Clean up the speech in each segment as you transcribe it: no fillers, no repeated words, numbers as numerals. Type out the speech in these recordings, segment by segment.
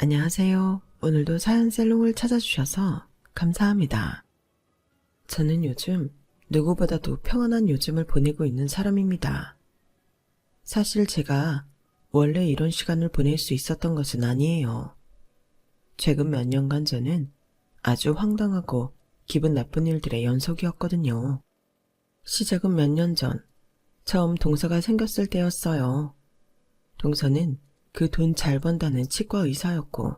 안녕하세요. 오늘도 사연살롱을 찾아주셔서 감사합니다. 저는 요즘 누구보다도 평안한 요즘을 보내고 있는 사람입니다. 사실 제가 원래 이런 시간을 보낼 수 있었던 것은 아니에요. 최근 몇 년간 저는 아주 황당하고 기분 나쁜 일들의 연속이었거든요. 시작은 몇 년 전, 처음 동서가 생겼을 때였어요. 동서는 그 돈 잘 번다는 치과 의사였고,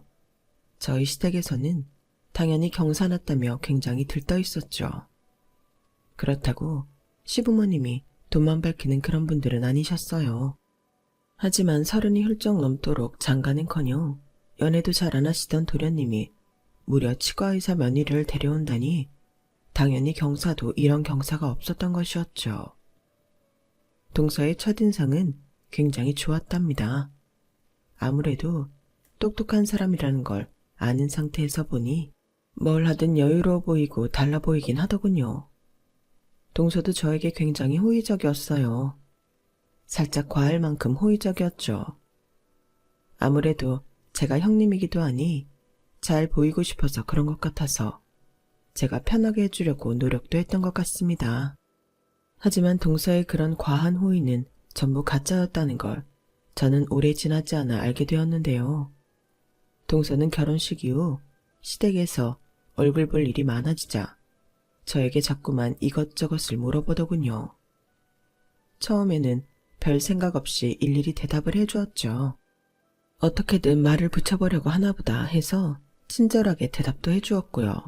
저희 시댁에서는 당연히 경사났다며 굉장히 들떠 있었죠. 그렇다고 시부모님이 돈만 밝히는 그런 분들은 아니셨어요. 하지만 30이 훌쩍 넘도록 장가는커녕 연애도 잘 안 하시던 도련님이 무려 치과의사 며느리를 데려온다니 당연히 경사도 이런 경사가 없었던 것이었죠. 동서의 첫인상은 굉장히 좋았답니다. 아무래도 똑똑한 사람이라는 걸 아는 상태에서 보니 뭘 하든 여유로워 보이고 달라 보이긴 하더군요. 동서도 저에게 굉장히 호의적이었어요. 살짝 과할 만큼 호의적이었죠. 아무래도 제가 형님이기도 하니 잘 보이고 싶어서 그런 것 같아서 제가 편하게 해주려고 노력도 했던 것 같습니다. 하지만 동서의 그런 과한 호의는 전부 가짜였다는 걸 저는 오래 지나지 않아 알게 되었는데요. 동서는 결혼식 이후 시댁에서 얼굴 볼 일이 많아지자 저에게 자꾸만 이것저것을 물어보더군요. 처음에는 별 생각 없이 일일이 대답을 해주었죠. 어떻게든 말을 붙여보려고 하나보다 해서 친절하게 대답도 해주었고요.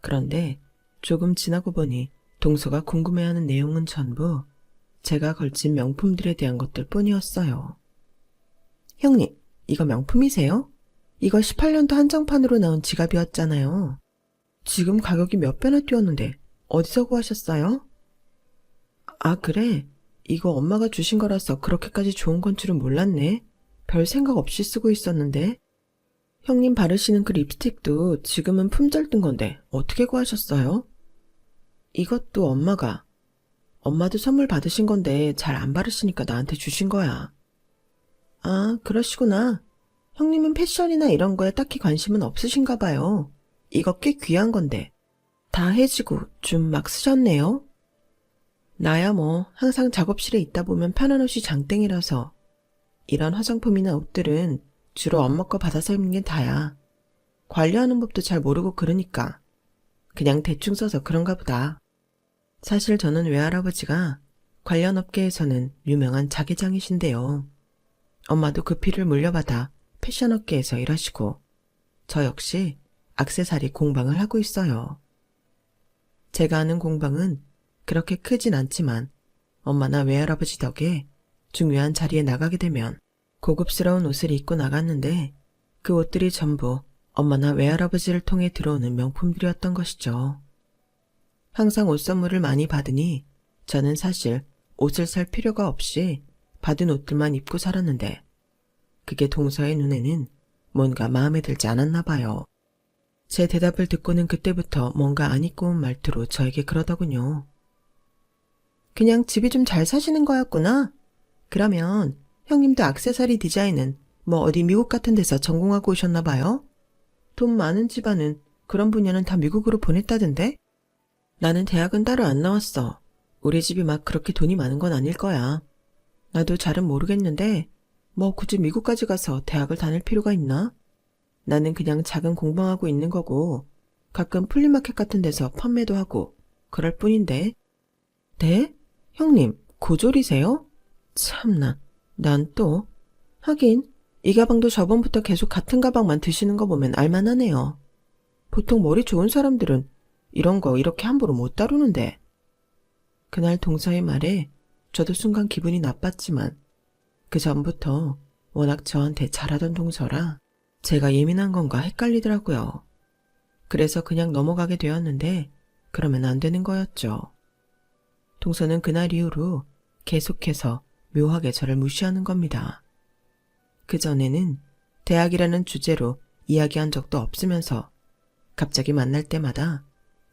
그런데 조금 지나고 보니 동서가 궁금해하는 내용은 전부 제가 걸친 명품들에 대한 것들 뿐이었어요. 형님, 이거 명품이세요? 이거 18년도 한정판으로 나온 지갑이었잖아요. 지금 가격이 몇 배나 뛰었는데 어디서 구하셨어요? 아, 그래? 이거 엄마가 주신 거라서 그렇게까지 좋은 건 줄은 몰랐네. 별 생각 없이 쓰고 있었는데. 형님 바르시는 그 립스틱도 지금은 품절 뜬 건데 어떻게 구하셨어요? 이것도 엄마도 선물 받으신 건데 잘 안 바르시니까 나한테 주신 거야. 아, 그러시구나. 형님은 패션이나 이런 거에 딱히 관심은 없으신가 봐요. 이거 꽤 귀한 건데. 다 해지고 좀 막 쓰셨네요. 나야 뭐 항상 작업실에 있다 보면 편한 옷이 장땡이라서 이런 화장품이나 옷들은 주로 엄마 거 받아서 입는 게 다야. 관리하는 법도 잘 모르고 그러니까 그냥 대충 써서 그런가 보다. 사실 저는 외할아버지가 관련 업계에서는 유명한 자기장이신데요. 엄마도 그 피를 물려받아 패션 업계에서 일하시고 저 역시 액세서리 공방을 하고 있어요. 제가 하는 공방은 그렇게 크진 않지만 엄마나 외할아버지 덕에 중요한 자리에 나가게 되면 고급스러운 옷을 입고 나갔는데 그 옷들이 전부 엄마나 외할아버지를 통해 들어오는 명품들이었던 것이죠. 항상 옷 선물을 많이 받으니 저는 사실 옷을 살 필요가 없이 받은 옷들만 입고 살았는데 그게 동서의 눈에는 뭔가 마음에 들지 않았나 봐요. 제 대답을 듣고는 그때부터 뭔가 안 입고 온 말투로 저에게 그러더군요. 그냥 집이 좀 잘 사시는 거였구나. 그러면 형님도 액세서리 디자인은 뭐 어디 미국 같은 데서 전공하고 오셨나 봐요? 돈 많은 집안은 그런 분야는 다 미국으로 보냈다던데? 나는 대학은 따로 안 나왔어. 우리 집이 막 그렇게 돈이 많은 건 아닐 거야. 나도 잘은 모르겠는데 뭐 굳이 미국까지 가서 대학을 다닐 필요가 있나? 나는 그냥 작은 공방하고 있는 거고 가끔 플리마켓 같은 데서 판매도 하고 그럴 뿐인데. 네? 형님, 고졸이세요? 참나, 난 또. 하긴 이 가방도 저번부터 계속 같은 가방만 드시는 거 보면 알만하네요. 보통 머리 좋은 사람들은 이런 거 이렇게 함부로 못 다루는데. 그날 동서의 말에 저도 순간 기분이 나빴지만 그 전부터 워낙 저한테 잘하던 동서라 제가 예민한 건가 헷갈리더라고요. 그래서 그냥 넘어가게 되었는데 그러면 안 되는 거였죠. 동서는 그날 이후로 계속해서 묘하게 저를 무시하는 겁니다. 그전에는 대학이라는 주제로 이야기한 적도 없으면서 갑자기 만날 때마다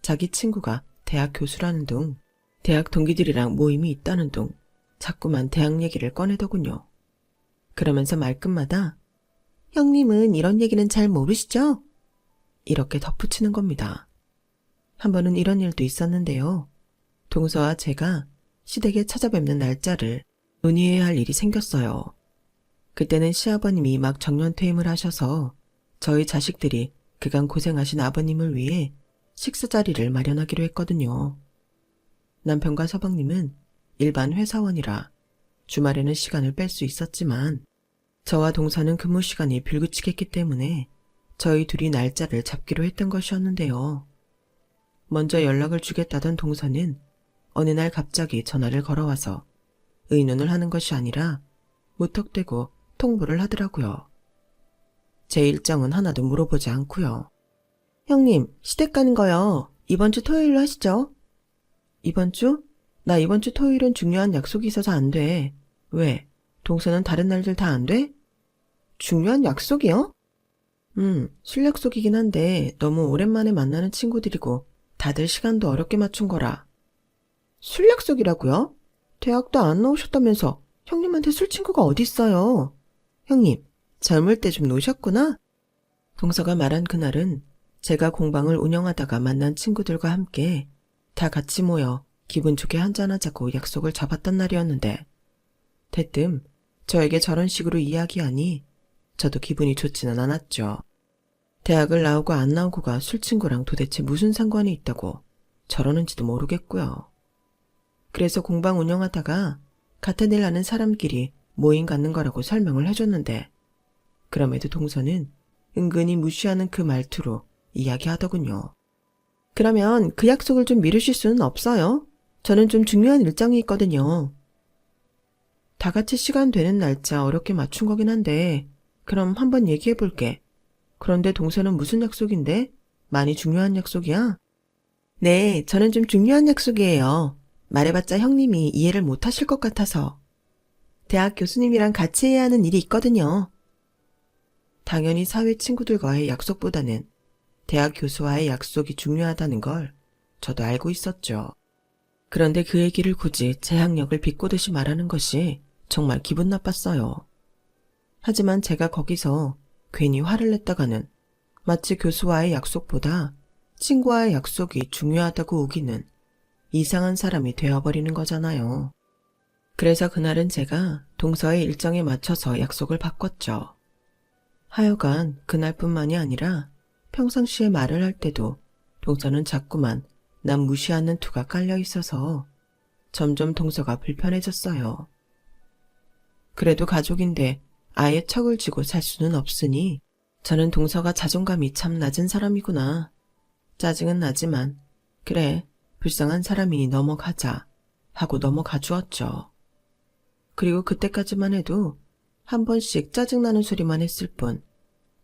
자기 친구가 대학 교수라는 둥, 대학 동기들이랑 모임이 있다는 둥, 자꾸만 대학 얘기를 꺼내더군요. 그러면서 말끝마다 형님은 이런 얘기는 잘 모르시죠? 이렇게 덧붙이는 겁니다. 한 번은 이런 일도 있었는데요. 동서와 제가 시댁에 찾아뵙는 날짜를 논의해야 할 일이 생겼어요. 그때는 시아버님이 막 정년퇴임을 하셔서 저희 자식들이 그간 고생하신 아버님을 위해 식사 자리를 마련하기로 했거든요. 남편과 서방님은 일반 회사원이라 주말에는 시간을 뺄 수 있었지만 저와 동서는 근무 시간이 불규칙했기 때문에 저희 둘이 날짜를 잡기로 했던 것이었는데요. 먼저 연락을 주겠다던 동서는 어느 날 갑자기 전화를 걸어와서 의논을 하는 것이 아니라 무턱대고 통보를 하더라고요. 제 일정은 하나도 물어보지 않고요. 형님, 시댁 가는 거요. 이번 주 토요일로 하시죠? 이번 주? 나 이번 주 토요일은 중요한 약속이 있어서 안 돼. 왜? 동서는 다른 날들 다 안 돼? 중요한 약속이요? 술 약속이긴 한데 너무 오랜만에 만나는 친구들이고 다들 시간도 어렵게 맞춘 거라. 술 약속이라고요? 대학도 안 나오셨다면서 형님한테 술 친구가 어딨어요? 형님, 젊을 때 좀 노셨구나? 동서가 말한 그날은 제가 공방을 운영하다가 만난 친구들과 함께 다 같이 모여 기분 좋게 한잔하자고 약속을 잡았던 날이었는데 대뜸 저에게 저런 식으로 이야기하니 저도 기분이 좋지는 않았죠. 대학을 나오고 안 나오고가 술 친구랑 도대체 무슨 상관이 있다고 저러는지도 모르겠고요. 그래서 공방 운영하다가 같은 일 하는 사람끼리 모임 갖는 거라고 설명을 해줬는데 그럼에도 동서는 은근히 무시하는 그 말투로 이야기하더군요. 그러면 그 약속을 좀 미루실 수는 없어요? 저는 좀 중요한 일정이 있거든요. 다 같이 시간 되는 날짜 어렵게 맞춘 거긴 한데 그럼 한번 얘기해 볼게. 그런데 동서는 무슨 약속인데? 많이 중요한 약속이야? 네, 저는 좀 중요한 약속이에요. 말해봤자 형님이 이해를 못 하실 것 같아서. 대학 교수님이랑 같이 해야 하는 일이 있거든요. 당연히 사회 친구들과의 약속보다는 대학 교수와의 약속이 중요하다는 걸 저도 알고 있었죠. 그런데 그 얘기를 굳이 제 학력을 비꼬듯이 말하는 것이 정말 기분 나빴어요. 하지만 제가 거기서 괜히 화를 냈다가는 마치 교수와의 약속보다 친구와의 약속이 중요하다고 우기는 이상한 사람이 되어버리는 거잖아요. 그래서 그날은 제가 동서의 일정에 맞춰서 약속을 바꿨죠. 하여간 그날뿐만이 아니라 평상시에 말을 할 때도 동서는 자꾸만 남 무시하는 투가 깔려 있어서 점점 동서가 불편해졌어요. 그래도 가족인데 아예 척을 쥐고 살 수는 없으니 저는 동서가 자존감이 참 낮은 사람이구나. 짜증은 나지만 그래 불쌍한 사람이니 넘어가자 하고 넘어가 주었죠. 그리고 그때까지만 해도 한 번씩 짜증나는 소리만 했을 뿐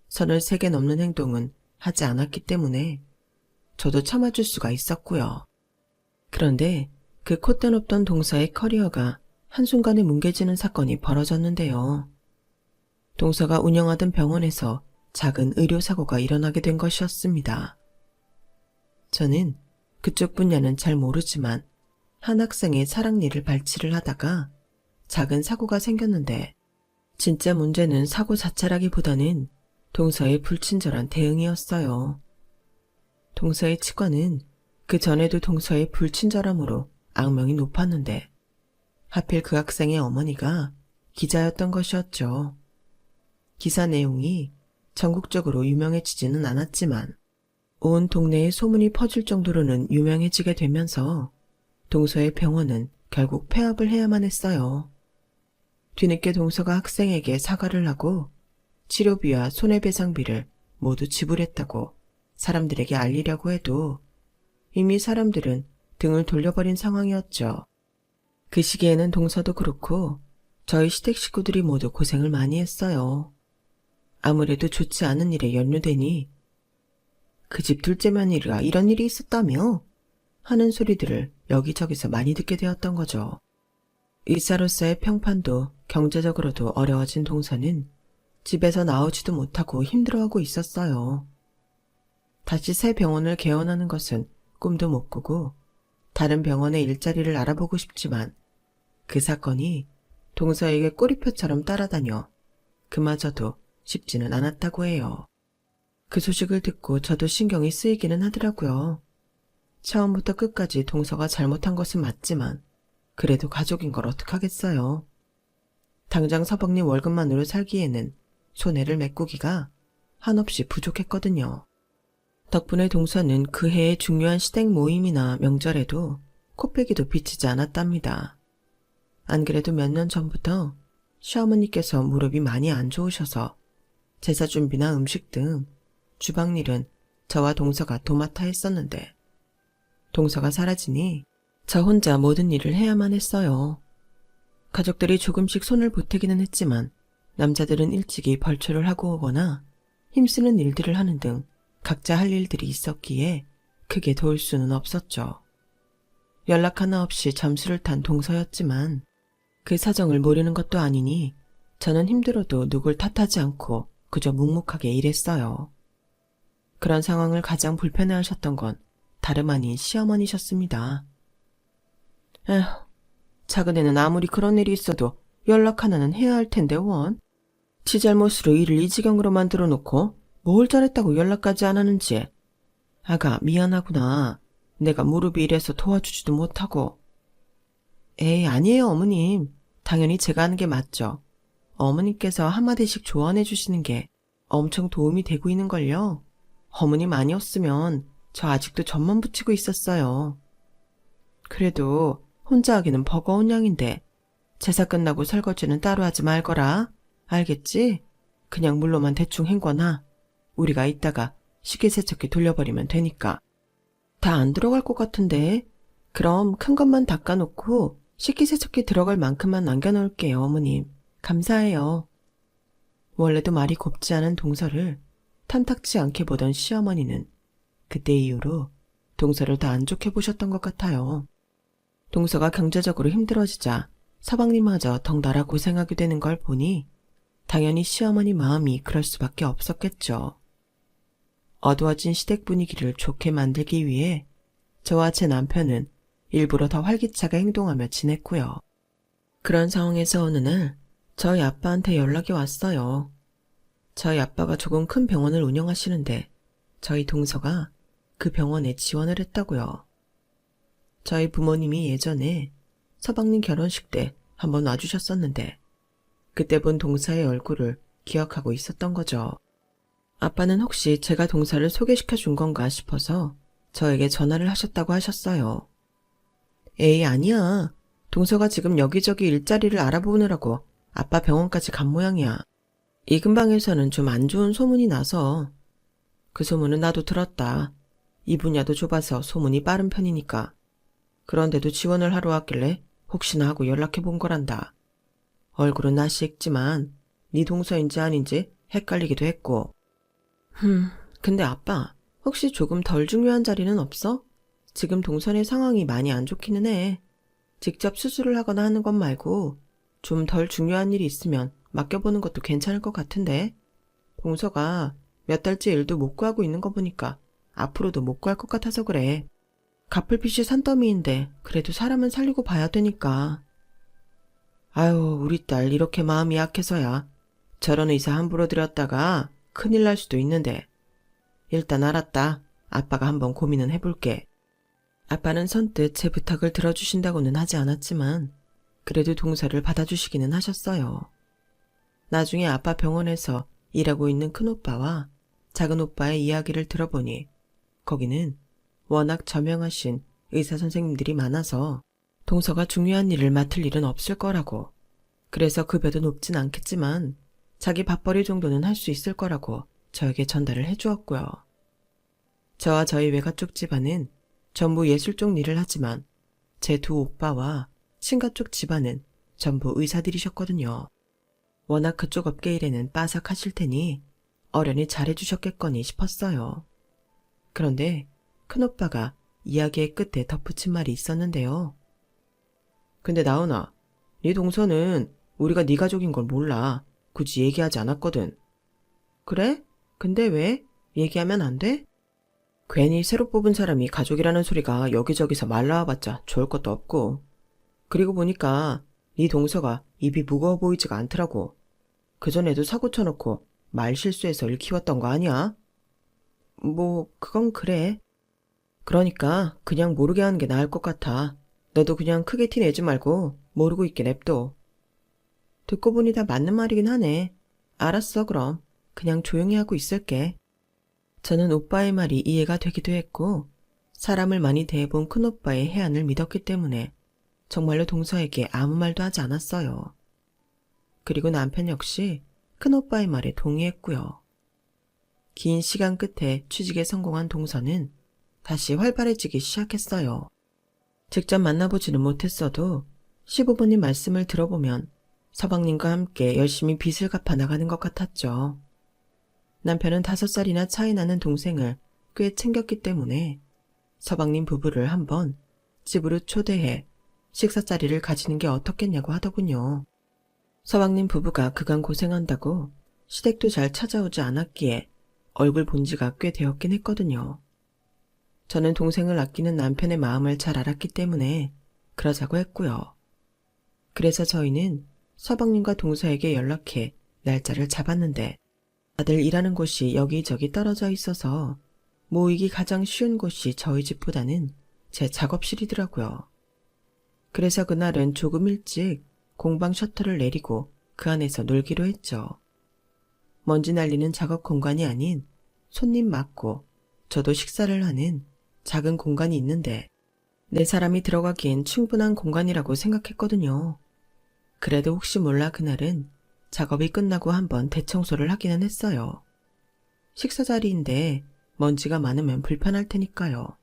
선을 세게 넘는 행동은 하지 않았기 때문에 저도 참아줄 수가 있었고요. 그런데 그 콧대 높던 동서의 커리어가 한순간에 뭉개지는 사건이 벌어졌는데요. 동서가 운영하던 병원에서 작은 의료사고가 일어나게 된 것이었습니다. 저는 그쪽 분야는 잘 모르지만 한 학생의 사랑니를 발치를 하다가 작은 사고가 생겼는데 진짜 문제는 사고 자체라기보다는 동서의 불친절한 대응이었어요. 동서의 치과는 그 전에도 동서의 불친절함으로 악명이 높았는데 하필 그 학생의 어머니가 기자였던 것이었죠. 기사 내용이 전국적으로 유명해지지는 않았지만 온 동네에 소문이 퍼질 정도로는 유명해지게 되면서 동서의 병원은 결국 폐업을 해야만 했어요. 뒤늦게 동서가 학생에게 사과를 하고 치료비와 손해배상비를 모두 지불했다고 사람들에게 알리려고 해도 이미 사람들은 등을 돌려버린 상황이었죠. 그 시기에는 동서도 그렇고 저희 시댁 식구들이 모두 고생을 많이 했어요. 아무래도 좋지 않은 일에 연루되니 그 집 둘째 며느리가 이런 일이 있었다며? 하는 소리들을 여기저기서 많이 듣게 되었던 거죠. 의사로서의 평판도 경제적으로도 어려워진 동서는 집에서 나오지도 못하고 힘들어하고 있었어요. 다시 새 병원을 개원하는 것은 꿈도 못 꾸고 다른 병원의 일자리를 알아보고 싶지만 그 사건이 동서에게 꼬리표처럼 따라다녀 그마저도 쉽지는 않았다고 해요. 그 소식을 듣고 저도 신경이 쓰이기는 하더라고요. 처음부터 끝까지 동서가 잘못한 것은 맞지만 그래도 가족인 걸 어떡하겠어요. 당장 서방님 월급만으로 살기에는 손해를 메꾸기가 한없이 부족했거든요. 덕분에 동서는 그 해의 중요한 시댁 모임이나 명절에도 코빼기도 비치지 않았답니다. 안 그래도 몇 년 전부터 시어머니께서 무릎이 많이 안 좋으셔서 제사 준비나 음식 등 주방일은 저와 동서가 도맡아 했었는데 동서가 사라지니 저 혼자 모든 일을 해야만 했어요. 가족들이 조금씩 손을 보태기는 했지만 남자들은 일찍이 벌초를 하고 오거나 힘쓰는 일들을 하는 등 각자 할 일들이 있었기에 크게 도울 수는 없었죠. 연락 하나 없이 잠수를 탄 동서였지만 그 사정을 모르는 것도 아니니 저는 힘들어도 누굴 탓하지 않고 그저 묵묵하게 일했어요. 그런 상황을 가장 불편해하셨던 건 다름 아닌 시어머니셨습니다. 에휴, 작은 애는 아무리 그런 일이 있어도 연락 하나는 해야 할 텐데 원. 지 잘못으로 일을 이 지경으로 만들어 놓고 뭘 잘했다고 연락까지 안 하는지. 아가 미안하구나. 내가 무릎이 이래서 도와주지도 못하고. 에이 아니에요 어머님. 당연히 제가 하는 게 맞죠. 어머님께서 한마디씩 조언해 주시는 게 엄청 도움이 되고 있는걸요. 어머님 아니었으면 저 아직도 젖만 붙이고 있었어요. 그래도 혼자 하기는 버거운 양인데 제사 끝나고 설거지는 따로 하지 말거라. 알겠지? 그냥 물로만 대충 헹궈놔. 우리가 이따가 식기세척기 돌려버리면 되니까. 다 안 들어갈 것 같은데. 그럼 큰 것만 닦아놓고 식기세척기 들어갈 만큼만 남겨놓을게요, 어머님. 감사해요. 원래도 말이 곱지 않은 동서를 탐탁치 않게 보던 시어머니는 그때 이후로 동서를 더 안 좋게 보셨던 것 같아요. 동서가 경제적으로 힘들어지자 서방님마저 덩달아 고생하게 되는 걸 보니 당연히 시어머니 마음이 그럴 수밖에 없었겠죠. 어두워진 시댁 분위기를 좋게 만들기 위해 저와 제 남편은 일부러 더 활기차게 행동하며 지냈고요. 그런 상황에서 어느 날 저희 아빠한테 연락이 왔어요. 저희 아빠가 조금 큰 병원을 운영하시는데 저희 동서가 그 병원에 지원을 했다고요. 저희 부모님이 예전에 서방님 결혼식 때 한번 와주셨었는데 그때 본 동서의 얼굴을 기억하고 있었던 거죠. 아빠는 혹시 제가 동서를 소개시켜 준 건가 싶어서 저에게 전화를 하셨다고 하셨어요. 에이 아니야. 동서가 지금 여기저기 일자리를 알아보느라고 아빠 병원까지 간 모양이야. 이 근방에서는 좀 안 좋은 소문이 나서. 그 소문은 나도 들었다. 이 분야도 좁아서 소문이 빠른 편이니까. 그런데도 지원을 하러 왔길래 혹시나 하고 연락해 본 거란다. 얼굴은 낯이 익지만 네 동서인지 아닌지 헷갈리기도 했고. 근데 아빠 혹시 조금 덜 중요한 자리는 없어? 지금 동선의 상황이 많이 안 좋기는 해. 직접 수술을 하거나 하는 것 말고 좀 덜 중요한 일이 있으면 맡겨보는 것도 괜찮을 것 같은데. 동서가 몇 달째 일도 못 구하고 있는 거 보니까 앞으로도 못 구할 것 같아서 그래. 갚을 빚이 산더미인데 그래도 사람은 살리고 봐야 되니까. 아유 우리 딸 이렇게 마음이 약해서야 저런 의사 함부로 들였다가 큰일 날 수도 있는데. 일단 알았다. 아빠가 한번 고민은 해볼게. 아빠는 선뜻 제 부탁을 들어주신다고는 하지 않았지만 그래도 동서를 받아주시기는 하셨어요. 나중에 아빠 병원에서 일하고 있는 큰오빠와 작은오빠의 이야기를 들어보니 거기는 워낙 저명하신 의사 선생님들이 많아서 동서가 중요한 일을 맡을 일은 없을 거라고, 그래서 급여도 높진 않겠지만 자기 밥벌이 정도는 할 수 있을 거라고 저에게 전달을 해주었고요. 저와 저희 외가 쪽 집안은 전부 예술 쪽 일을 하지만 제 두 오빠와 친가 쪽 집안은 전부 의사들이셨거든요. 워낙 그쪽 업계 일에는 빠삭하실 테니 어련히 잘해주셨겠거니 싶었어요. 그런데 큰오빠가 이야기의 끝에 덧붙인 말이 있었는데요. 근데 나은아, 네 동서는 우리가 네 가족인 걸 몰라. 굳이 얘기하지 않았거든. 그래? 근데 왜? 얘기하면 안 돼? 괜히 새로 뽑은 사람이 가족이라는 소리가 여기저기서 말라와봤자 좋을 것도 없고. 그리고 보니까 네 동서가 입이 무거워 보이지가 않더라고. 그전에도 사고 쳐놓고 말 실수해서 일 키웠던 거 아니야? 뭐 그건 그래. 그러니까 그냥 모르게 하는 게 나을 것 같아. 너도 그냥 크게 티 내지 말고 모르고 있게 냅둬. 듣고 보니 다 맞는 말이긴 하네. 알았어, 그럼. 그냥 조용히 하고 있을게. 저는 오빠의 말이 이해가 되기도 했고, 사람을 많이 대해본 큰오빠의 해안을 믿었기 때문에 정말로 동서에게 아무 말도 하지 않았어요. 그리고 남편 역시 큰오빠의 말에 동의했고요. 긴 시간 끝에 취직에 성공한 동서는 다시 활발해지기 시작했어요. 직접 만나보지는 못했어도 시부모님 말씀을 들어보면 서방님과 함께 열심히 빚을 갚아 나가는 것 같았죠. 남편은 5살이나 차이 나는 동생을 꽤 챙겼기 때문에 서방님 부부를 한번 집으로 초대해 식사 자리를 가지는 게 어떻겠냐고 하더군요. 서방님 부부가 그간 고생한다고 시댁도 잘 찾아오지 않았기에 얼굴 본 지가 꽤 되었긴 했거든요. 저는 동생을 아끼는 남편의 마음을 잘 알았기 때문에 그러자고 했고요. 그래서 저희는 서방님과 동서에게 연락해 날짜를 잡았는데 다들 일하는 곳이 여기저기 떨어져 있어서 모이기 가장 쉬운 곳이 저희 집보다는 제 작업실이더라고요. 그래서 그날은 조금 일찍 공방 셔터를 내리고 그 안에서 놀기로 했죠. 먼지 날리는 작업 공간이 아닌 손님 맞고 저도 식사를 하는 작은 공간이 있는데 4사람이 들어가기엔 충분한 공간이라고 생각했거든요. 그래도 혹시 몰라 그날은 작업이 끝나고 한번 대청소를 하기는 했어요. 식사 자리인데 먼지가 많으면 불편할 테니까요.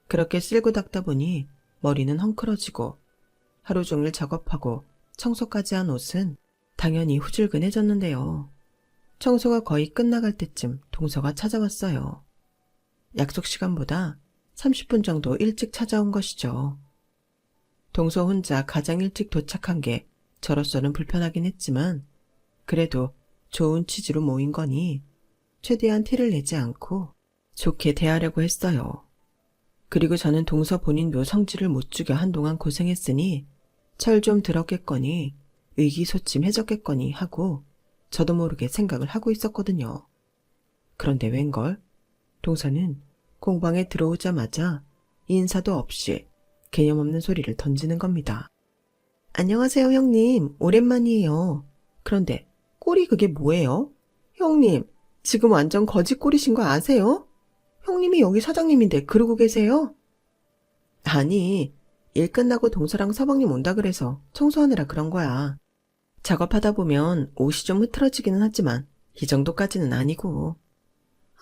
그렇게 쓸고 닦다 보니 머리는 헝클어지고 하루 종일 작업하고 청소까지 한 옷은 당연히 후줄근해졌는데요. 청소가 거의 끝나갈 때쯤 동서가 찾아왔어요. 약속 시간보다 30분 정도 일찍 찾아온 것이죠. 동서 혼자 가장 일찍 도착한 게 저로서는 불편하긴 했지만 그래도 좋은 취지로 모인 거니 최대한 티를 내지 않고 좋게 대하려고 했어요. 그리고 저는 동서 본인도 성질을 못 죽여 한동안 고생했으니 철 좀 들었겠거니 의기소침해졌겠거니 하고 저도 모르게 생각을 하고 있었거든요. 그런데 웬걸? 동서는 공방에 들어오자마자 인사도 없이 개념 없는 소리를 던지는 겁니다. 안녕하세요, 형님. 오랜만이에요. 그런데 꼴이 그게 뭐예요? 형님, 지금 완전 거지 꼴이신 거 아세요? 형님이 여기 사장님인데 그러고 계세요? 아니, 일 끝나고 동서랑 서방님 온다 그래서 청소하느라 그런 거야. 작업하다 보면 옷이 좀 흐트러지기는 하지만 이 정도까지는 아니고.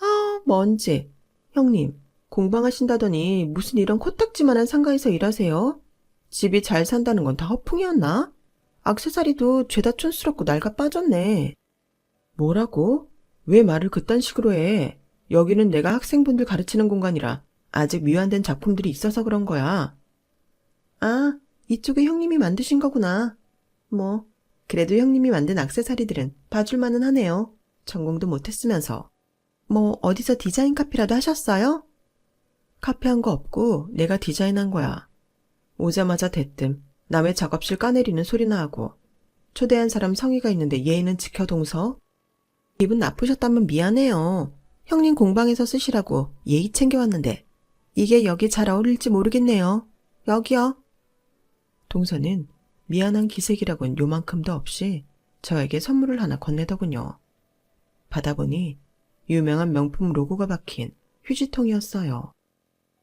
아, 먼지. 형님, 공방하신다더니 무슨 이런 코딱지만한 상가에서 일하세요? 집이 잘 산다는 건 다 허풍이었나? 액세서리도 죄다 촌스럽고 낡아 빠졌네. 뭐라고? 왜 말을 그딴 식으로 해? 여기는 내가 학생분들 가르치는 공간이라 아직 미완된 작품들이 있어서 그런 거야. 아, 이쪽에 형님이 만드신 거구나. 뭐, 그래도 형님이 만든 액세서리들은 봐줄만은 하네요. 전공도 못했으면서. 뭐 어디서 디자인 카피라도 하셨어요? 카피한 거 없고 내가 디자인한 거야. 오자마자 대뜸 남의 작업실 까내리는 소리나 하고 초대한 사람 성의가 있는데 예의는 지켜 동서? 기분 나쁘셨다면 미안해요. 형님 공방에서 쓰시라고 예의 챙겨왔는데 이게 여기 잘 어울릴지 모르겠네요. 여기요. 동서는 미안한 기색이라곤 요만큼도 없이 저에게 선물을 하나 건네더군요. 받아보니 유명한 명품 로고가 박힌 휴지통이었어요.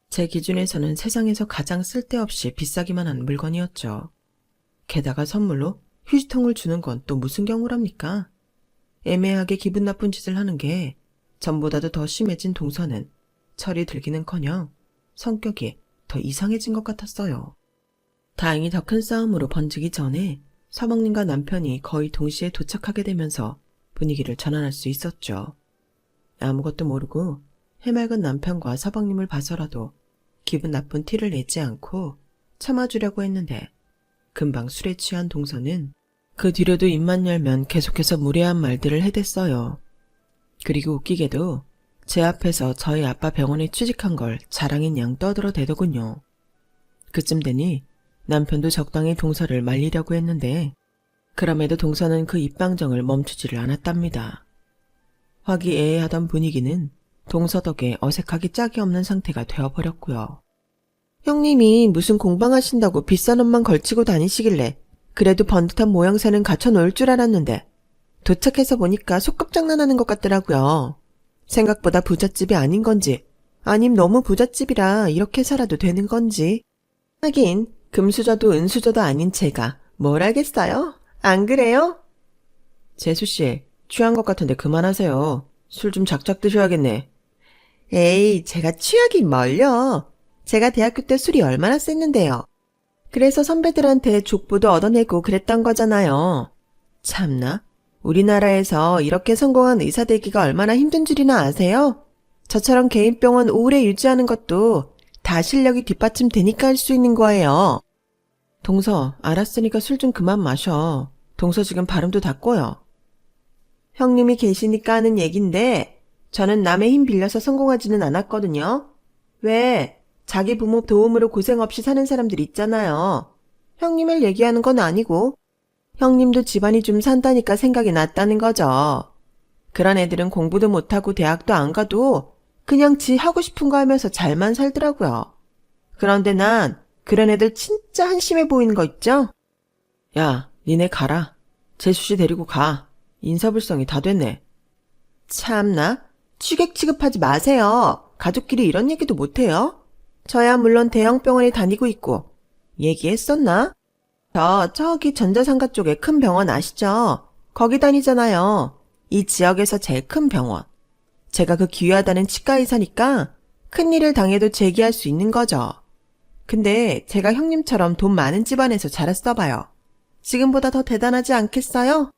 제 기준에서는 세상에서 가장 쓸데없이 비싸기만 한 물건이었죠. 게다가 선물로 휴지통을 주는 건 또 무슨 경우랍니까? 애매하게 기분 나쁜 짓을 하는 게 전보다도 더 심해진 동서는 철이 들기는커녕 성격이 더 이상해진 것 같았어요. 다행히 더 큰 싸움으로 번지기 전에 서방님과 남편이 거의 동시에 도착하게 되면서 분위기를 전환할 수 있었죠. 아무것도 모르고 해맑은 남편과 서방님을 봐서라도 기분 나쁜 티를 내지 않고 참아주려고 했는데 금방 술에 취한 동서는 그 뒤로도 입만 열면 계속해서 무례한 말들을 해댔어요. 그리고 웃기게도 제 앞에서 저희 아빠 병원에 취직한 걸 자랑인 양 떠들어대더군요. 그쯤 되니 남편도 적당히 동서를 말리려고 했는데 그럼에도 동서는 그 입방정을 멈추지를 않았답니다. 화기애애하던 분위기는 동서 덕에 어색하기 짝이 없는 상태가 되어버렸고요. 형님이 무슨 공방하신다고 비싼 옷만 걸치고 다니시길래 그래도 번듯한 모양새는 갖춰놓을 줄 알았는데 도착해서 보니까 속꿉장난하는 것 같더라고요. 생각보다 부잣집이 아닌 건지 아님 너무 부잣집이라 이렇게 살아도 되는 건지. 하긴 금수저도 은수저도 아닌 제가 뭘 알겠어요? 안 그래요? 재수씨, 취한 것 같은데 그만하세요. 술 좀 작작 드셔야겠네. 에이, 제가 취하긴 뭘요. 제가 대학교 때 술이 얼마나 셌는데요. 그래서 선배들한테 족보도 얻어내고 그랬던 거잖아요. 참나, 우리나라에서 이렇게 성공한 의사 되기가 얼마나 힘든 줄이나 아세요? 저처럼 개인병원 오래 유지하는 것도 다 실력이 뒷받침되니까 할 수 있는 거예요. 동서, 알았으니까 술 좀 그만 마셔. 동서 지금 발음도 다 꼬여. 형님이 계시니까 하는 얘긴데 저는 남의 힘 빌려서 성공하지는 않았거든요. 왜? 자기 부모 도움으로 고생 없이 사는 사람들 있잖아요. 형님을 얘기하는 건 아니고 형님도 집안이 좀 산다니까 생각이 났다는 거죠. 그런 애들은 공부도 못하고 대학도 안 가도 그냥 지 하고 싶은 거 하면서 잘만 살더라고요. 그런데 난 그런 애들 진짜 한심해 보이는 거 있죠? 야, 니네 가라. 재수씨 데리고 가. 인사불성이 다 됐네. 참나, 취객 취급하지 마세요. 가족끼리 이런 얘기도 못해요. 저야 물론 대형 병원에 다니고 있고. 얘기했었나? 저기 전자상가 쪽에 큰 병원 아시죠? 거기 다니잖아요. 이 지역에서 제일 큰 병원. 제가 그 귀하다는 치과의사니까 큰일을 당해도 제기할 수 있는 거죠. 근데 제가 형님처럼 돈 많은 집안에서 자랐어 봐요. 지금보다 더 대단하지 않겠어요?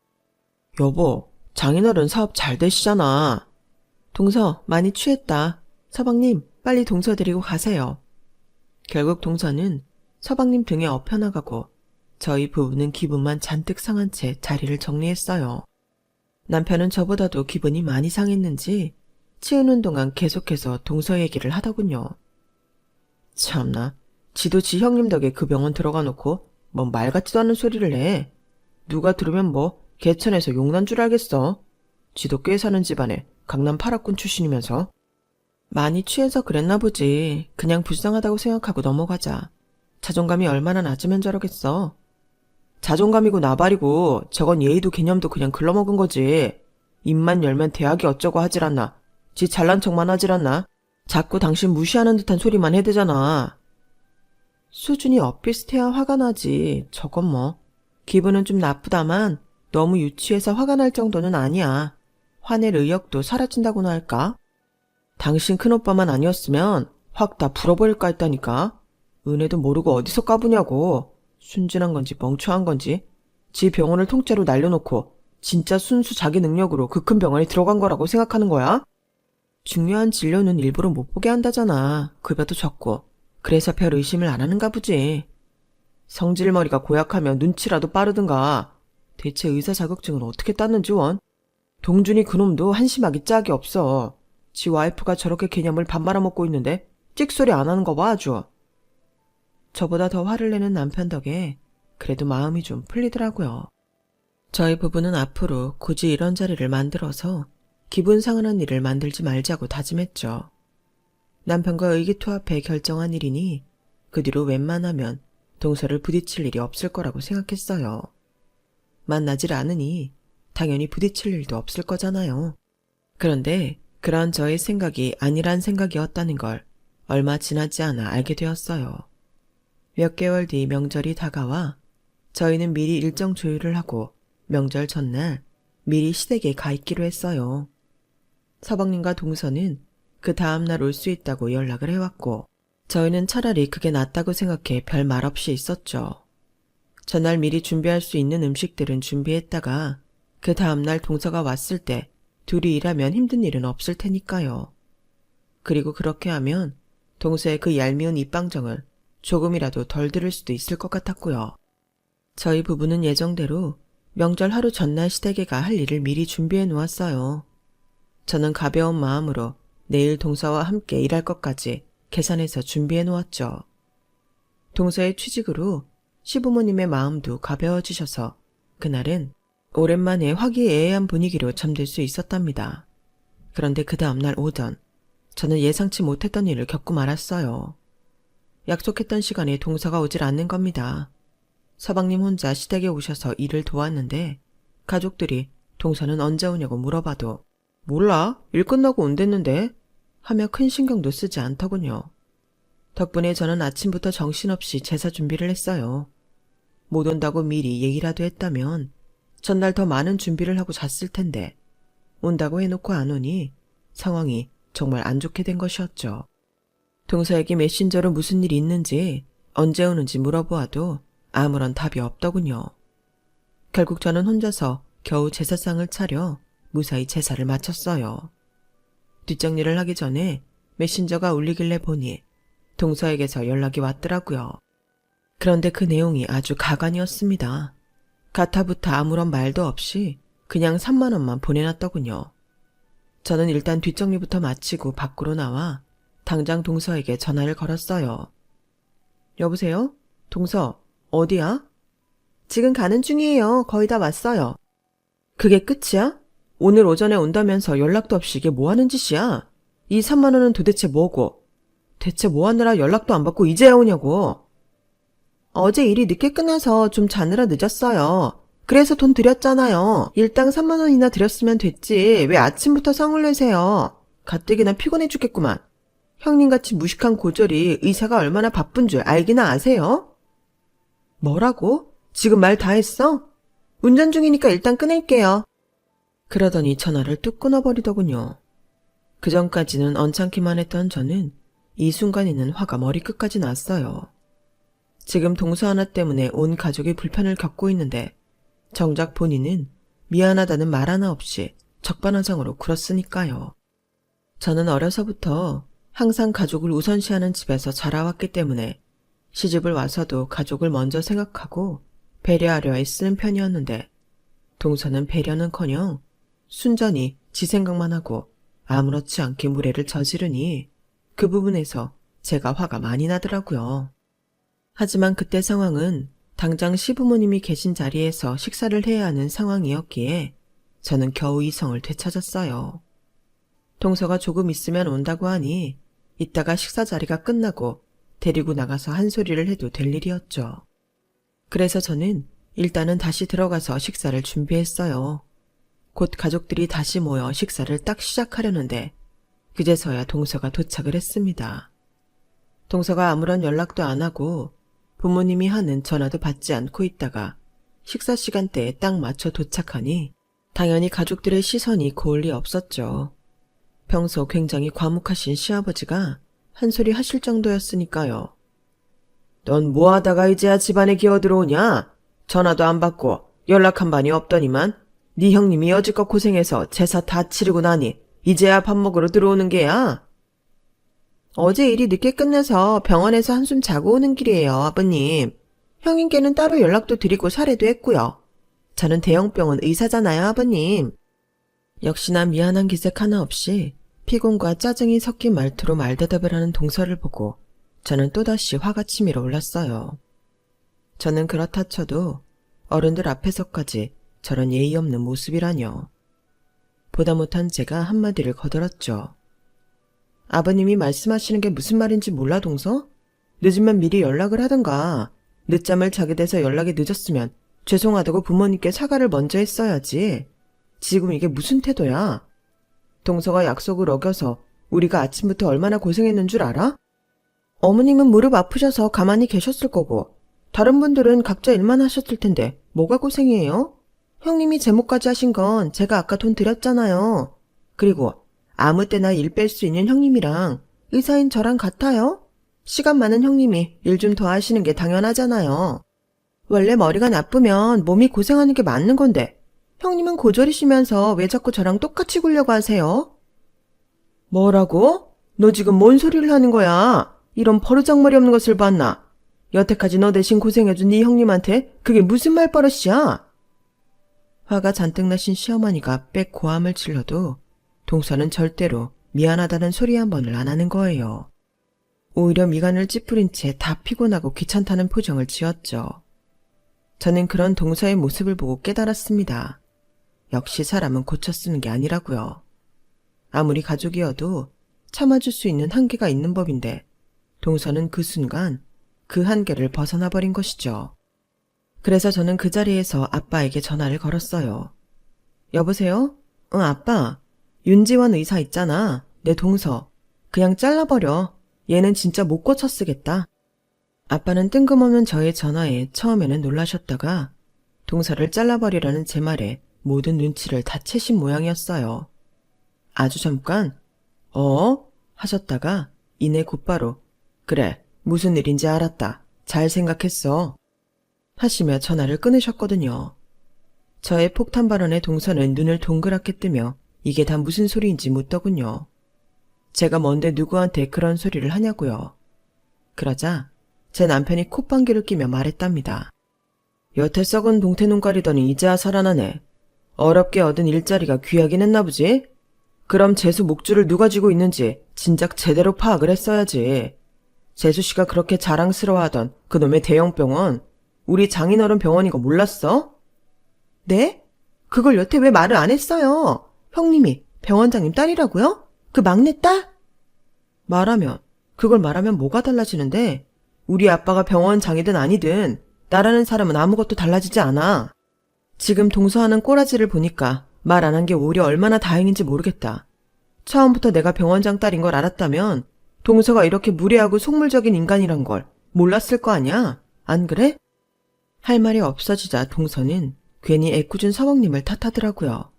여보, 장인어른 사업 잘 되시잖아. 동서, 많이 취했다. 서방님, 빨리 동서 데리고 가세요. 결국 동서는 서방님 등에 엎혀나가고 저희 부부는 기분만 잔뜩 상한 채 자리를 정리했어요. 남편은 저보다도 기분이 많이 상했는지 치우는 동안 계속해서 동서 얘기를 하더군요. 참나, 지도 지 형님 덕에 그 병원 들어가 놓고 뭔 말 같지도 않은 소리를 해. 누가 들으면 뭐 개천에서 용난 줄 알겠어. 지도 꽤 사는 집안에 강남 8학군 출신이면서. 많이 취해서 그랬나 보지. 그냥 불쌍하다고 생각하고 넘어가자. 자존감이 얼마나 낮으면 저러겠어. 자존감이고 나발이고 저건 예의도 개념도 그냥 글러먹은 거지. 입만 열면 대학이 어쩌고 하질 않나. 지 잘난 척만 하질 않나. 자꾸 당신 무시하는 듯한 소리만 해대잖아. 수준이 엇비슷해야 화가 나지. 저건 뭐. 기분은 좀 나쁘다만 너무 유치해서 화가 날 정도는 아니야. 화낼 의욕도 사라진다고나 할까? 당신 큰오빠만 아니었으면 확 다 불어버릴까 했다니까. 은혜도 모르고 어디서 까부냐고. 순진한 건지 멍청한 건지. 지 병원을 통째로 날려놓고 진짜 순수 자기 능력으로 그 큰 병원에 들어간 거라고 생각하는 거야? 중요한 진료는 일부러 못 보게 한다잖아. 급여도 적고. 그래서 별 의심을 안 하는가 보지. 성질머리가 고약하면 눈치라도 빠르든가. 대체 의사 자격증은 어떻게 땄는지 원? 동준이 그놈도 한심하기 짝이 없어. 지 와이프가 저렇게 개념을 밥 말아먹고 있는데 찍소리 안 하는 거 봐 아주. 저보다 더 화를 내는 남편 덕에 그래도 마음이 좀 풀리더라고요. 저희 부부는 앞으로 굳이 이런 자리를 만들어서 기분 상하는 일을 만들지 말자고 다짐했죠. 남편과 의기투합해 결정한 일이니 그 뒤로 웬만하면 동서를 부딪힐 일이 없을 거라고 생각했어요. 만나질 않으니 당연히 부딪힐 일도 없을 거잖아요. 그런데 그런 저의 생각이 아니란 생각이었다는 걸 얼마 지나지 않아 알게 되었어요. 몇 개월 뒤 명절이 다가와 저희는 미리 일정 조율을 하고 명절 전날 미리 시댁에 가 있기로 했어요. 서방님과 동서는 그 다음날 올 수 있다고 연락을 해왔고 저희는 차라리 그게 낫다고 생각해 별 말 없이 있었죠. 전날 미리 준비할 수 있는 음식들은 준비했다가 그 다음날 동서가 왔을 때 둘이 일하면 힘든 일은 없을 테니까요. 그리고 그렇게 하면 동서의 그 얄미운 입방정을 조금이라도 덜 들을 수도 있을 것 같았고요. 저희 부부는 예정대로 명절 하루 전날 시댁에 가 할 일을 미리 준비해 놓았어요. 저는 가벼운 마음으로 내일 동서와 함께 일할 것까지 계산해서 준비해 놓았죠. 동서의 취직으로 시부모님의 마음도 가벼워지셔서 그날은 오랜만에 화기애애한 분위기로 잠들 수 있었답니다. 그런데 그 다음날 오전 저는 예상치 못했던 일을 겪고 말았어요. 약속했던 시간에 동서가 오질 않는 겁니다. 서방님 혼자 시댁에 오셔서 일을 도왔는데 가족들이 동서는 언제 오냐고 물어봐도 몰라, 일 끝나고 온댔는데 하며 큰 신경도 쓰지 않더군요. 덕분에 저는 아침부터 정신없이 제사 준비를 했어요. 못 온다고 미리 얘기라도 했다면 전날 더 많은 준비를 하고 잤을 텐데 온다고 해놓고 안 오니 상황이 정말 안 좋게 된 것이었죠. 동서에게 메신저로 무슨 일이 있는지 언제 오는지 물어보아도 아무런 답이 없더군요. 결국 저는 혼자서 겨우 제사상을 차려 무사히 제사를 마쳤어요. 뒷정리를 하기 전에 메신저가 울리길래 보니 동서에게서 연락이 왔더라고요. 그런데 그 내용이 아주 가관이었습니다. 가타부타 아무런 말도 없이 그냥 3만 원만 보내놨더군요. 저는 일단 뒷정리부터 마치고 밖으로 나와 당장 동서에게 전화를 걸었어요. 여보세요? 동서, 어디야? 지금 가는 중이에요. 거의 다 왔어요. 그게 끝이야? 오늘 오전에 온다면서 연락도 없이 이게 뭐 하는 짓이야? 이 3만 원은 도대체 뭐고? 대체 뭐 하느라 연락도 안 받고 이제야 오냐고? 어제 일이 늦게 끝나서 좀 자느라 늦었어요. 그래서 돈 드렸잖아요. 일당 3만 원이나 드렸으면 됐지. 왜 아침부터 성을 내세요? 가뜩이나 피곤해 죽겠구만. 형님같이 무식한 고졸이 의사가 얼마나 바쁜 줄 알기나 아세요? 뭐라고? 지금 말 다 했어? 운전 중이니까 일단 끊을게요. 그러더니 전화를 뚝 끊어버리더군요. 그전까지는 언짢기만 했던 저는 이 순간에는 화가 머리끝까지 났어요. 지금 동서 하나 때문에 온 가족이 불편을 겪고 있는데 정작 본인은 미안하다는 말 하나 없이 적반하장으로 굴었으니까요. 저는 어려서부터 항상 가족을 우선시하는 집에서 자라왔기 때문에 시집을 와서도 가족을 먼저 생각하고 배려하려 애쓰는 편이었는데 동서는 배려는커녕 순전히 지 생각만 하고 아무렇지 않게 무례를 저지르니 그 부분에서 제가 화가 많이 나더라고요. 하지만 그때 상황은 당장 시부모님이 계신 자리에서 식사를 해야 하는 상황이었기에 저는 겨우 이성을 되찾았어요. 동서가 조금 있으면 온다고 하니 이따가 식사 자리가 끝나고 데리고 나가서 한 소리를 해도 될 일이었죠. 그래서 저는 일단은 다시 들어가서 식사를 준비했어요. 곧 가족들이 다시 모여 식사를 딱 시작하려는데 그제서야 동서가 도착을 했습니다. 동서가 아무런 연락도 안 하고 부모님이 하는 전화도 받지 않고 있다가 식사 시간대에 딱 맞춰 도착하니 당연히 가족들의 시선이 고을 리 없었죠. 평소 굉장히 과묵하신 시아버지가 한 소리 하실 정도였으니까요. 넌 뭐 하다가 이제야 집안에 기어들어오냐? 전화도 안 받고 연락 한 반이 없더니만 네 형님이 여지껏 고생해서 제사 다 치르고 나니 이제야 밥 먹으러 들어오는 게야? 어제 일이 늦게 끝나서 병원에서 한숨 자고 오는 길이에요, 아버님. 형님께는 따로 연락도 드리고 사례도 했고요. 저는 대형병원 의사잖아요, 아버님. 역시나 미안한 기색 하나 없이 피곤과 짜증이 섞인 말투로 말대답을 하는 동서를 보고 저는 또다시 화가 치밀어 올랐어요. 저는 그렇다 쳐도 어른들 앞에서까지 저런 예의 없는 모습이라뇨. 보다 못한 제가 한마디를 거들었죠. 아버님이 말씀하시는 게 무슨 말인지 몰라, 동서? 늦으면 미리 연락을 하든가. 늦잠을 자게 돼서 연락이 늦었으면 죄송하다고 부모님께 사과를 먼저 했어야지. 지금 이게 무슨 태도야? 동서가 약속을 어겨서 우리가 아침부터 얼마나 고생했는 줄 알아? 어머님은 무릎 아프셔서 가만히 계셨을 거고 다른 분들은 각자 일만 하셨을 텐데 뭐가 고생이에요? 형님이 제목까지 하신 건 제가 아까 돈 드렸잖아요. 그리고 아무 때나 일 뺄 수 있는 형님이랑 의사인 저랑 같아요? 시간 많은 형님이 일 좀 더 하시는 게 당연하잖아요. 원래 머리가 나쁘면 몸이 고생하는 게 맞는 건데 형님은 고졸이시면서 왜 자꾸 저랑 똑같이 굴려고 하세요? 뭐라고? 너 지금 뭔 소리를 하는 거야? 이런 버르장머리 없는 것을 봤나? 여태까지 너 대신 고생해준 네 형님한테 그게 무슨 말버릇이야? 화가 잔뜩 나신 시어머니가 빽 고함을 질러도 동서는 절대로 미안하다는 소리 한 번을 안 하는 거예요. 오히려 미간을 찌푸린 채 다 피곤하고 귀찮다는 표정을 지었죠. 저는 그런 동서의 모습을 보고 깨달았습니다. 역시 사람은 고쳐 쓰는 게 아니라고요. 아무리 가족이어도 참아줄 수 있는 한계가 있는 법인데 동서는 그 순간 그 한계를 벗어나 버린 것이죠. 그래서 저는 그 자리에서 아빠에게 전화를 걸었어요. 여보세요? 응, 아빠. 윤지원 의사 있잖아. 내 동서. 그냥 잘라버려. 얘는 진짜 못 고쳐 쓰겠다. 아빠는 뜬금없는 저의 전화에 처음에는 놀라셨다가 동서를 잘라버리라는 제 말에 모든 눈치를 다 채신 모양이었어요. 아주 잠깐 하셨다가 이내 곧바로 그래, 무슨 일인지 알았다. 잘 생각했어. 하시며 전화를 끊으셨거든요. 저의 폭탄 발언에 동서는 눈을 동그랗게 뜨며 이게 다 무슨 소리인지 묻더군요. 제가 뭔데 누구한테 그런 소리를 하냐고요. 그러자 제 남편이 콧방귀를 끼며 말했답니다. 여태 썩은 동태눈 가리더니 이제야 살아나네. 어렵게 얻은 일자리가 귀하긴 했나 보지? 그럼 재수 목줄을 누가 쥐고 있는지 진작 제대로 파악을 했어야지. 재수씨가 그렇게 자랑스러워하던 그놈의 대형병원, 우리 장인어른 병원인 거 몰랐어? 네? 그걸 여태 왜 말을 안 했어요? 형님이 병원장님 딸이라고요? 그 막내딸? 그걸 말하면 뭐가 달라지는데? 우리 아빠가 병원장이든 아니든 나라는 사람은 아무것도 달라지지 않아. 지금 동서하는 꼬라지를 보니까 말 안 한 게 오히려 얼마나 다행인지 모르겠다. 처음부터 내가 병원장 딸인 걸 알았다면 동서가 이렇게 무례하고 속물적인 인간이란 걸 몰랐을 거 아니야? 안 그래? 할 말이 없어지자 동서는 괜히 애꿎은 서방님을 탓하더라고요.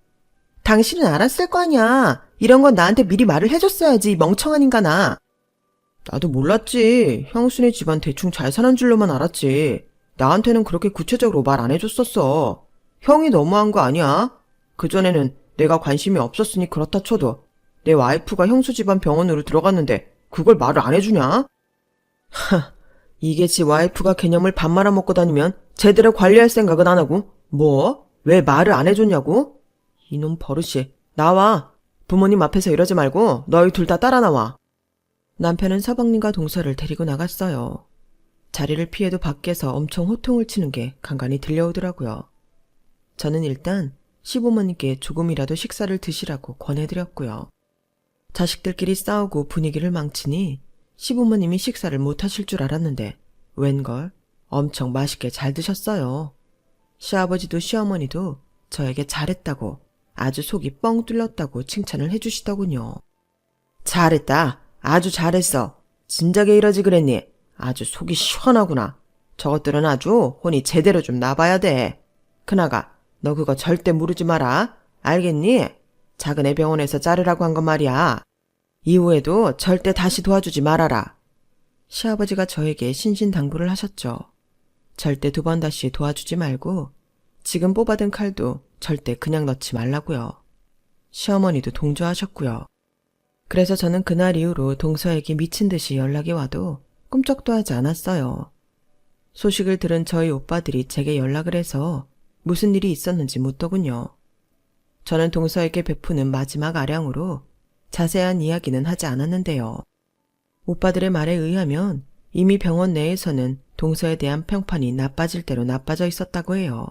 당신은 알았을 거 아니야. 이런 건 나한테 미리 말을 해줬어야지, 이 멍청한 인간아. 나도 몰랐지. 형수네 집안 대충 잘 사는 줄로만 알았지. 나한테는 그렇게 구체적으로 말 안 해줬었어. 형이 너무한 거 아니야? 그전에는 내가 관심이 없었으니 그렇다 쳐도 내 와이프가 형수 집안 병원으로 들어갔는데 그걸 말을 안 해주냐? 이게 지 와이프가 개념을 밥 말아먹고 다니면 제대로 관리할 생각은 안 하고 뭐? 왜 말을 안 해줬냐고? 이놈 버릇이. 나와. 부모님 앞에서 이러지 말고 너희 둘 다 따라 나와. 남편은 서방님과 동서를 데리고 나갔어요. 자리를 피해도 밖에서 엄청 호통을 치는 게 간간히 들려오더라고요. 저는 일단 시부모님께 조금이라도 식사를 드시라고 권해드렸고요. 자식들끼리 싸우고 분위기를 망치니 시부모님이 식사를 못 하실 줄 알았는데 웬걸 엄청 맛있게 잘 드셨어요. 시아버지도 시어머니도 저에게 잘했다고 아주 속이 뻥 뚫렸다고 칭찬을 해주시더군요. 잘했다. 아주 잘했어. 진작에 이러지 그랬니? 아주 속이 시원하구나. 저것들은 아주 혼이 제대로 좀 나봐야 돼. 그나가 너 그거 절대 무르지 마라. 알겠니? 작은 애 병원에서 자르라고 한 건 말이야. 이후에도 절대 다시 도와주지 말아라. 시아버지가 저에게 신신당부를 하셨죠. 절대 두 번 다시 도와주지 말고 지금 뽑아든 칼도 절대 그냥 넣지 말라고요. 시어머니도 동조하셨고요. 그래서 저는 그날 이후로 동서에게 미친 듯이 연락이 와도 꿈쩍도 하지 않았어요. 소식을 들은 저희 오빠들이 제게 연락을 해서 무슨 일이 있었는지 묻더군요. 저는 동서에게 베푸는 마지막 아량으로 자세한 이야기는 하지 않았는데요. 오빠들의 말에 의하면 이미 병원 내에서는 동서에 대한 평판이 나빠질 대로 나빠져 있었다고 해요.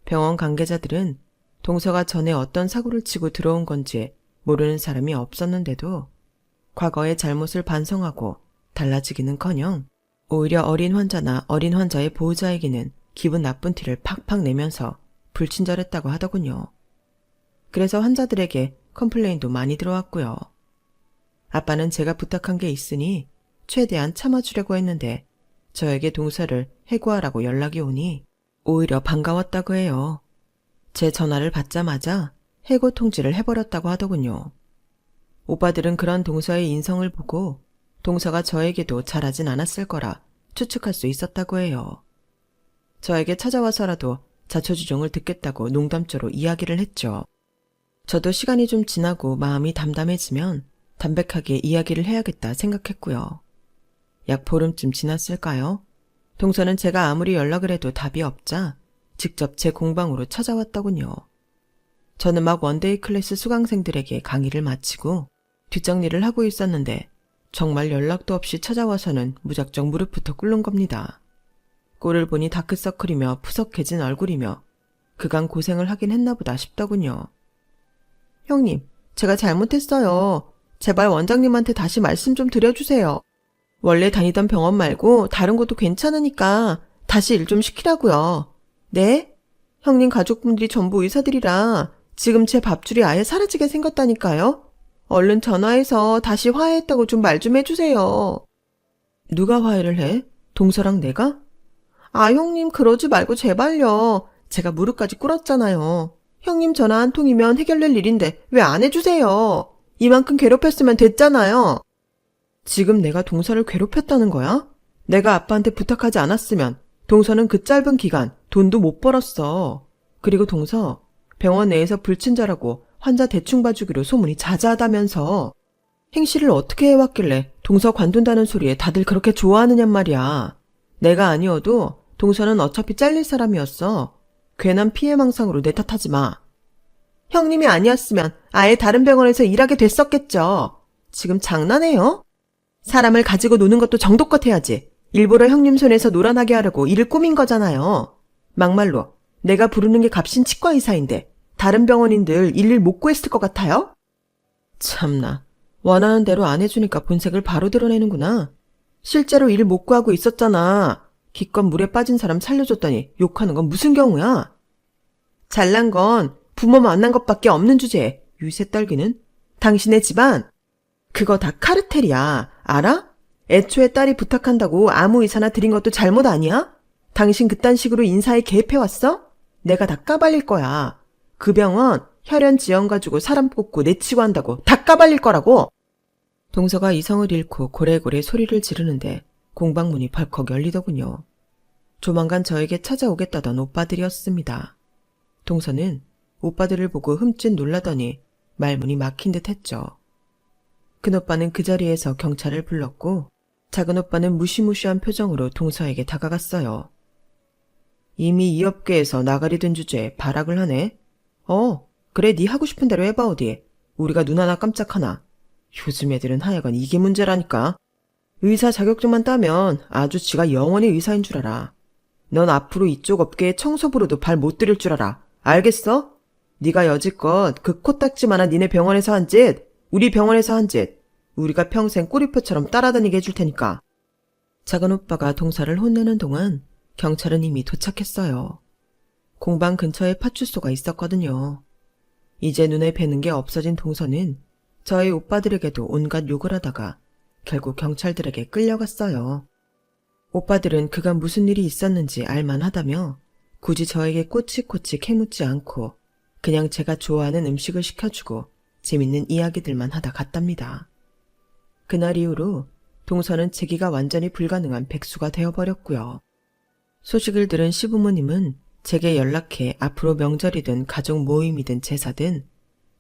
병원 관계자들은 동서가 전에 어떤 사고를 치고 들어온 건지 모르는 사람이 없었는데도 과거의 잘못을 반성하고 달라지기는커녕 오히려 어린 환자나 어린 환자의 보호자에게는 기분 나쁜 티를 팍팍 내면서 불친절했다고 하더군요. 그래서 환자들에게 컴플레인도 많이 들어왔고요. 아빠는 제가 부탁한 게 있으니 최대한 참아주려고 했는데 저에게 동서를 해고하라고 연락이 오니 오히려 반가웠다고 해요. 제 전화를 받자마자 해고 통지를 해버렸다고 하더군요. 오빠들은 그런 동서의 인성을 보고 동서가 저에게도 잘하진 않았을 거라 추측할 수 있었다고 해요. 저에게 찾아와서라도 자초지종을 듣겠다고 농담조로 이야기를 했죠. 저도 시간이 좀 지나고 마음이 담담해지면 담백하게 이야기를 해야겠다 생각했고요. 약 보름쯤 지났을까요? 동서는 제가 아무리 연락을 해도 답이 없자 직접 제 공방으로 찾아왔더군요. 저는 막 원데이 클래스 수강생들에게 강의를 마치고 뒷정리를 하고 있었는데 정말 연락도 없이 찾아와서는 무작정 무릎부터 꿇는 겁니다. 꼴을 보니 다크서클이며 푸석해진 얼굴이며 그간 고생을 하긴 했나 보다 싶더군요. 형님, 제가 잘못했어요. 제발 원장님한테 다시 말씀 좀 드려주세요. 원래 다니던 병원 말고 다른 곳도 괜찮으니까 다시 일 좀 시키라고요. 네? 형님 가족분들이 전부 의사들이라 지금 제 밥줄이 아예 사라지게 생겼다니까요. 얼른 전화해서 다시 화해했다고 좀 말 좀 해주세요. 누가 화해를 해? 동서랑 내가? 아, 형님 그러지 말고 제발요. 제가 무릎까지 꿇었잖아요. 형님 전화 한 통이면 해결될 일인데 왜 안 해주세요? 이만큼 괴롭혔으면 됐잖아요. 지금 내가 동서를 괴롭혔다는 거야? 내가 아빠한테 부탁하지 않았으면 동서는 그 짧은 기간 돈도 못 벌었어. 그리고 동서, 병원 내에서 불친절하고 환자 대충 봐주기로 소문이 자자하다면서 행실을 어떻게 해왔길래 동서 관둔다는 소리에 다들 그렇게 좋아하느냔 말이야. 내가 아니어도 동서는 어차피 잘릴 사람이었어. 괜한 피해망상으로 내 탓하지 마. 형님이 아니었으면 아예 다른 병원에서 일하게 됐었겠죠. 지금 장난해요? 사람을 가지고 노는 것도 정도껏 해야지. 일부러 형님 손에서 놀아나게 하려고 일을 꾸민 거잖아요. 막말로 내가 부르는 게 값인 치과 의사인데 다른 병원인들 일일 못 구했을 것 같아요? 참나, 원하는 대로 안 해주니까 본색을 바로 드러내는구나. 실제로 일 못 구하고 있었잖아. 기껏 물에 빠진 사람 살려줬더니 욕하는 건 무슨 경우야? 잘난 건 부모 만난 것밖에 없는 주제에 유세 떨기는 당신의 집안 그거 다 카르텔이야. 알아? 애초에 딸이 부탁한다고 아무 의사나 드린 것도 잘못 아니야? 당신 그딴 식으로 인사에 개입해왔어? 내가 다 까발릴 거야. 그 병원 혈연 지원 가지고 사람 뽑고 내치고 한다고 다 까발릴 거라고. 동서가 이성을 잃고 고래고래 소리를 지르는데 공방문이 벌컥 열리더군요. 조만간 저에게 찾아오겠다던 오빠들이었습니다. 동서는 오빠들을 보고 흠칫 놀라더니 말문이 막힌 듯 했죠. 큰 오빠는 그 자리에서 경찰을 불렀고 작은 오빠는 무시무시한 표정으로 동서에게 다가갔어요. 이미 이 업계에서 나가리 된 주제에 발악을 하네. 그래 네 하고 싶은 대로 해봐 어디. 우리가 눈 하나 깜짝하나. 요즘 애들은 하여간 이게 문제라니까. 의사 자격증만 따면 아주 지가 영원히 의사인 줄 알아. 넌 앞으로 이쪽 업계에 청소부로도 발 못 들일 줄 알아. 알겠어? 네가 여지껏 그 코딱지만한 니네 병원에서 한 짓, 우리 병원에서 한 짓, 우리가 평생 꼬리표처럼 따라다니게 해줄 테니까. 작은 오빠가 동서를 혼내는 동안 경찰은 이미 도착했어요. 공방 근처에 파출소가 있었거든요. 이제 눈에 뵈는 게 없어진 동서는 저희 오빠들에게도 온갖 욕을 하다가 결국 경찰들에게 끌려갔어요. 오빠들은 그간 무슨 일이 있었는지 알만하다며 굳이 저에게 꼬치꼬치 캐묻지 않고 그냥 제가 좋아하는 음식을 시켜주고 재밌는 이야기들만 하다 갔답니다. 그날 이후로 동서는 재기가 완전히 불가능한 백수가 되어버렸고요. 소식을 들은 시부모님은 제게 연락해 앞으로 명절이든 가족 모임이든 제사든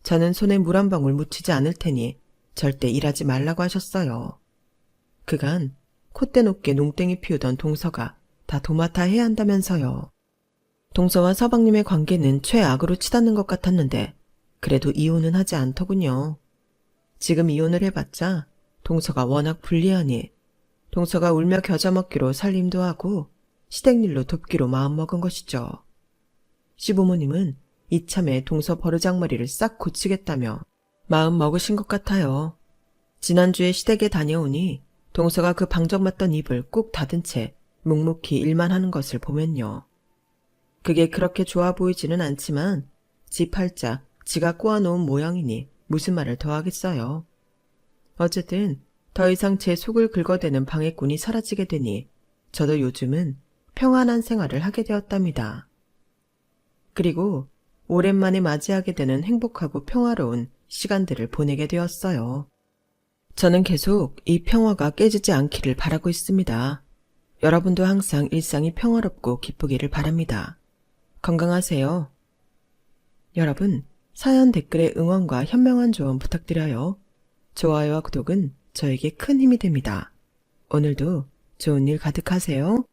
저는 손에 물 한 방울 묻히지 않을 테니 절대 일하지 말라고 하셨어요. 그간 콧대 높게 농땡이 피우던 동서가 다 도맡아 해야 한다면서요. 동서와 서방님의 관계는 최악으로 치닫는 것 같았는데 그래도 이혼은 하지 않더군요. 지금 이혼을 해봤자 동서가 워낙 불리하니 동서가 울며 겨자 먹기로 살림도 하고 시댁일로 돕기로 마음먹은 것이죠. 시부모님은 이참에 동서 버르장머리를 싹 고치겠다며 마음 먹으신 것 같아요. 지난주에 시댁에 다녀오니 동서가 그 방정맞던 입을 꾹 닫은 채 묵묵히 일만 하는 것을 보면요. 그게 그렇게 좋아 보이지는 않지만 지 팔자 지가 꼬아놓은 모양이니 무슨 말을 더 하겠어요. 어쨌든 더 이상 제 속을 긁어대는 방해꾼이 사라지게 되니 저도 요즘은 평안한 생활을 하게 되었답니다. 그리고 오랜만에 맞이하게 되는 행복하고 평화로운 시간들을 보내게 되었어요. 저는 계속 이 평화가 깨지지 않기를 바라고 있습니다. 여러분도 항상 일상이 평화롭고 기쁘기를 바랍니다. 건강하세요. 여러분, 사연 댓글에 응원과 현명한 조언 부탁드려요. 좋아요와 구독은 저에게 큰 힘이 됩니다. 오늘도 좋은 일 가득하세요.